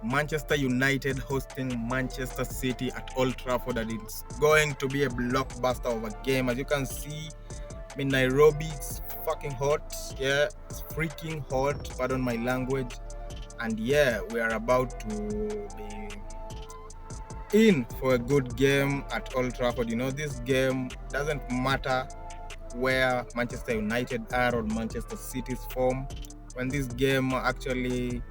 Manchester United hosting Manchester City at Old Trafford, and it's going to be a blockbuster of a game. As you can see, in Nairobi, it's fucking hot. Yeah, it's freaking hot. Pardon my language. And yeah, we are about to be in for a good game at Old Trafford. You know, this game doesn't matter where Manchester United are or Manchester City's form. When this game actually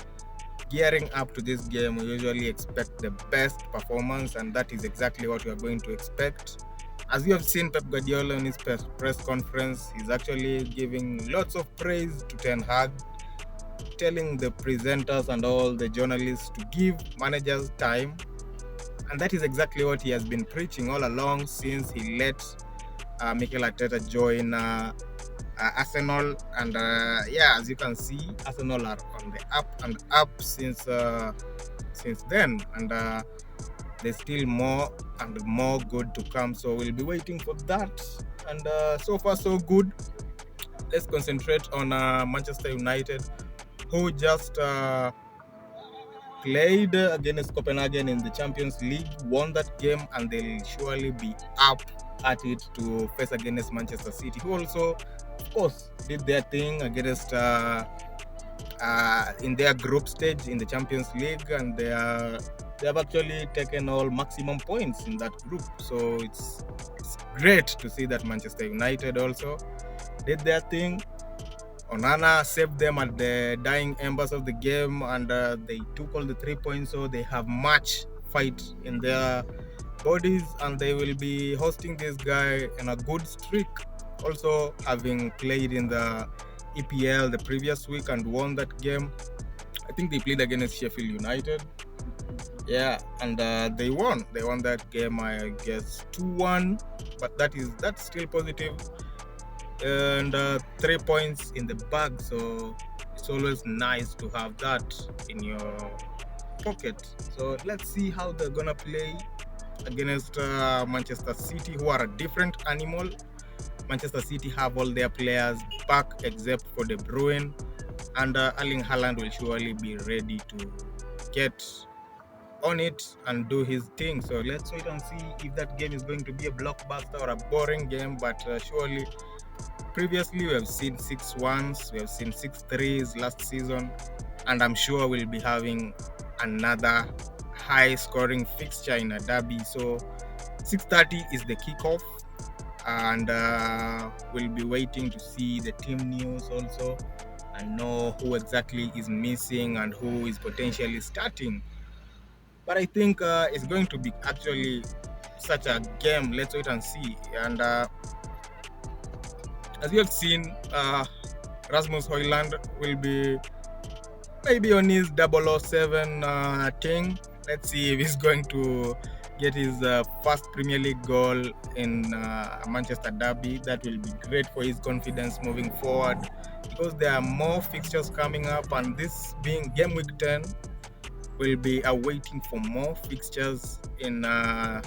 gearing up to this game, we usually expect the best performance, and that is exactly what we are going to expect. As you have seen Pep Guardiola in his press conference, he's actually giving lots of praise to Ten Hag, telling the presenters and all the journalists to give managers time. And that is exactly what he has been preaching all along since he let Mikel Arteta join Arsenal. And yeah, as you can see, Arsenal are on the up and up since then. And there's still more and more good to come. So we'll be waiting for that. And so far, so good. Let's concentrate on Manchester United, who just played against Copenhagen in the Champions League, won that game, and they'll surely be up at it to face against Manchester City, who also, of course, did their thing against in their group stage in the Champions League, and they have actually taken all maximum points in that group. So it's great to see that Manchester United also did their thing. Onana saved them at the dying embers of the game, and they took all the 3 points, so they have much fight in their bodies, and they will be hosting this guy in a good streak. Also, having played in the EPL the previous week and won that game. I think they played against Sheffield United. Yeah, and they won. They won that game, I guess 2-1, but that's still positive. And 3 points in the bag, so it's always nice to have that in your pocket. So let's see how they're gonna play against Manchester City, who are a different animal. Manchester City have all their players back except for De Bruyne, and Erling Haaland will surely be ready to get on it and do his thing. So let's wait and see if that game is going to be a blockbuster or a boring game, but surely previously we have seen 6-1s, we have seen 6-3s last season, and I'm sure we'll be having another high scoring fixture in a derby. So 6:30 is the kickoff, and we'll be waiting to see the team news also and know who exactly is missing and who is potentially starting. But I think it's going to be actually such a game. Let's wait and see. And as you have seen, Rasmus Højlund will be maybe on his 007 thing. Let's see if he's going to get his first Premier League goal in Manchester derby. That will be great for his confidence moving forward, because there are more fixtures coming up, and this being game week 10, we'll be awaiting for more fixtures in the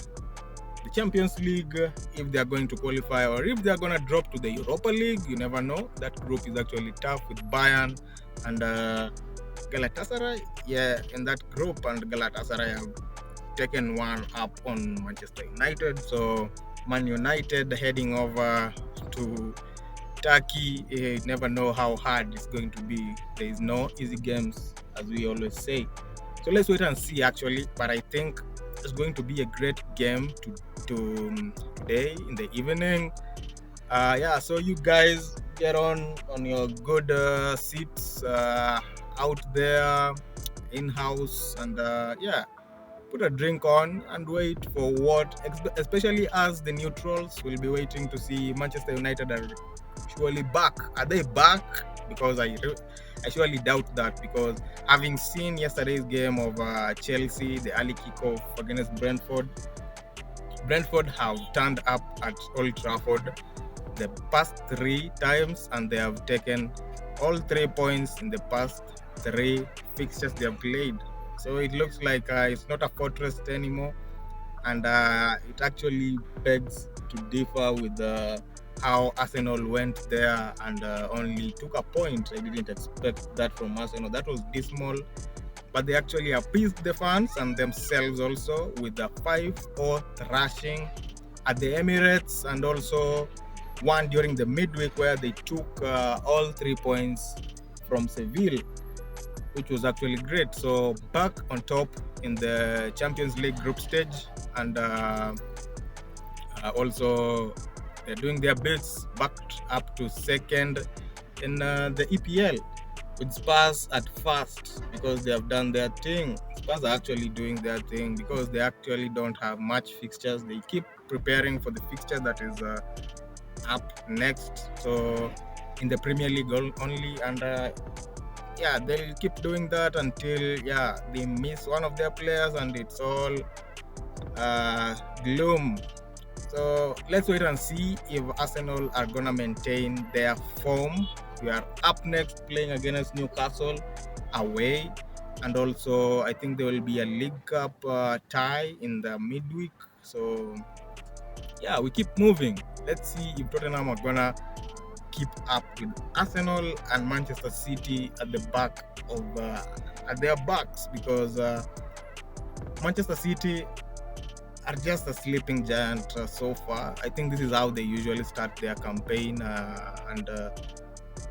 Champions League, if they are going to qualify or if they are going to drop to the Europa League. You never know. That group is actually tough with Bayern and Galatasaray. Yeah, in that group, and Galatasaray have taken one up on Manchester United. So Man United heading over to Turkey. You never know how hard it's going to be. There is no easy games, as we always say. So let's wait and see actually. But I think it's going to be a great game today in the evening. Yeah, so you guys get on your good seats out there in-house, and yeah, put a drink on and wait for what, especially as the neutrals will be waiting to see Manchester United are surely back. Are they back? Because I surely doubt that, because having seen yesterday's game of Chelsea, the early kickoff against Brentford have turned up at Old Trafford the past 3 times, and they have taken all 3 points in the past 3 fixtures they have played. So it looks like it's not a fortress anymore, and it actually begs to differ with how Arsenal went there and only took a point. I didn't expect that from Arsenal. That was dismal. but they actually appeased the fans and themselves also with a 5-0 thrashing at the Emirates, and also one during the midweek where they took all 3 points from Seville, which was actually great. So back on top in the Champions League group stage, and also they're doing their bits back up to second in the EPL, with Spurs at first because they have done their thing. Spurs are actually doing their thing because they actually don't have much fixtures. They keep preparing for the fixture that is up next. So in the Premier League only, and yeah, they'll keep doing that until they miss one of their players and it's all gloom. So let's wait and see if Arsenal are gonna maintain their form. We are up next playing against Newcastle away, and also I think there will be a League Cup tie in the midweek. So yeah, we keep moving. Let's see if Tottenham are gonna keep up with Arsenal and Manchester City at the back of at their backs, because Manchester City are just a sleeping giant so far. I think this is how they usually start their campaign, and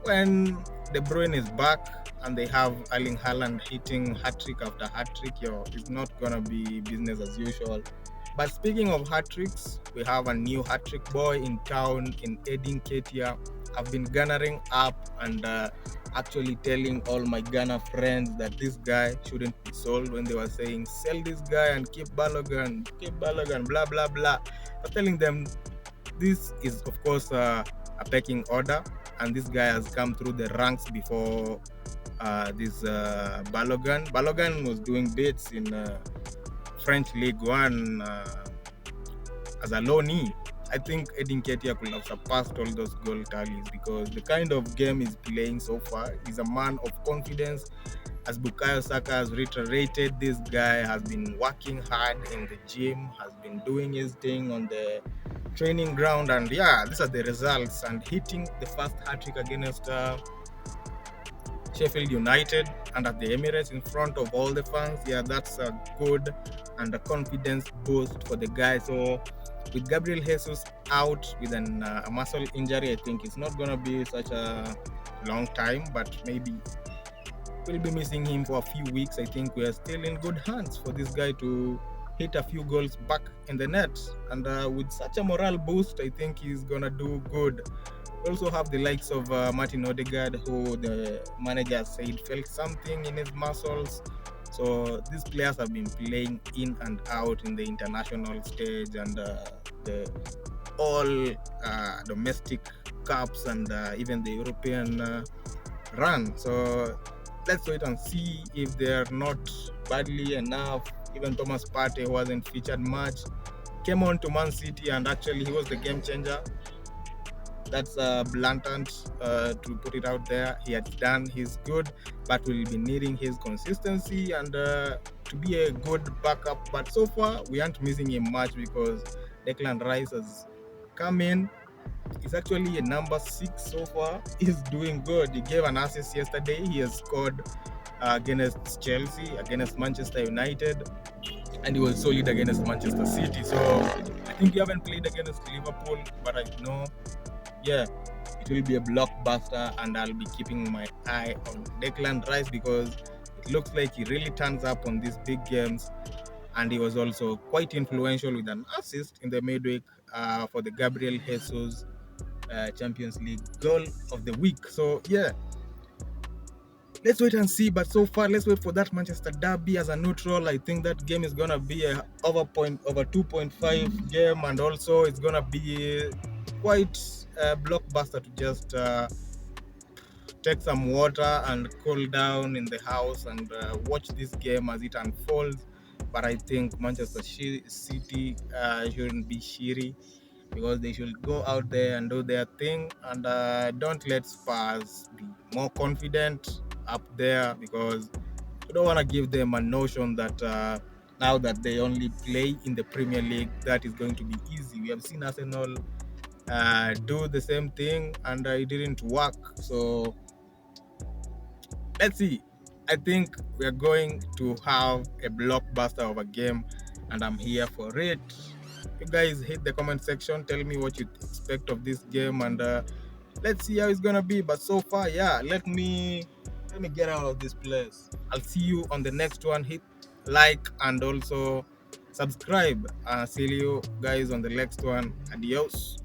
when De Bruyne is back and they have Erling Haaland hitting hat-trick after hat-trick, it's not gonna be business as usual. But speaking of hat-tricks, we have a new hat-trick boy in town in Edin Ketia. I've been gunnering up and actually telling all my Ghana friends that this guy shouldn't be sold when they were saying, sell this guy and keep Balogun, blah, blah, blah. I was telling them this is, of course, a pecking order, and this guy has come through the ranks before this Balogun. Balogun was doing bits in French League One as a loanee. I think Edin Ketia could have surpassed all those goal tallies because the kind of game he's playing so far, he's a man of confidence. As Bukayo Saka has reiterated, this guy has been working hard in the gym, has been doing his thing on the training ground, and yeah, these are the results. And hitting the first hat-trick against Sheffield United and at the Emirates in front of all the fans, yeah, that's a good and a confidence boost for the guy. So with Gabriel Jesus out with a muscle injury, I think it's not gonna be such a long time, but maybe we'll be missing him for a few weeks. I think we are still in good hands for this guy to hit a few goals back in the net, and with such a morale boost, I think he's gonna do good. We also have the likes of Martin Odegaard, who the manager said felt something in his muscles. So these players have been playing in and out in the international stage and the all domestic cups and even the European run. So let's wait and see if they're not badly enough. Even Thomas Partey, who wasn't featured much, came on to ManCity and actually he was the game changer. That's blatant to put it out there. He had done his good, but we'll be needing his consistency and to be a good backup. But so far, we aren't missing him much because Declan Rice has come in. He's actually a number 6 so far. He's doing good. He gave an assist yesterday. He has scored against Chelsea, against Manchester United, and he was solid against Manchester City. So I think he haven't played against Liverpool, but I know, yeah, it will be a blockbuster, and I'll be keeping my eye on Declan Rice because it looks like he really turns up on these big games, and he was also quite influential with an assist in the midweek for the Gabriel Jesus Champions League goal of the week. So yeah, let's wait and see. But so far, let's wait for that Manchester derby as a neutral. I think that game is gonna be a over 2.5 game, and also it's gonna be quite a blockbuster to just take some water and cool down in the house and watch this game as it unfolds. But I think Manchester City shouldn't be shiri because they should go out there and do their thing, and don't let Spurs be more confident up there, because we don't want to give them a notion that now that they only play in the Premier League, that is going to be easy. We have seen Arsenal do the same thing and it didn't work. So let's see. I think we are going to have a blockbuster of a game, and I'm here for it. You guys hit the comment section, tell me what you expect of this game, and let's see how it's gonna be. But so far, yeah, let me get out of this place. I'll see you on the next one. Hit like and also subscribe. See you guys on the next one. Adios.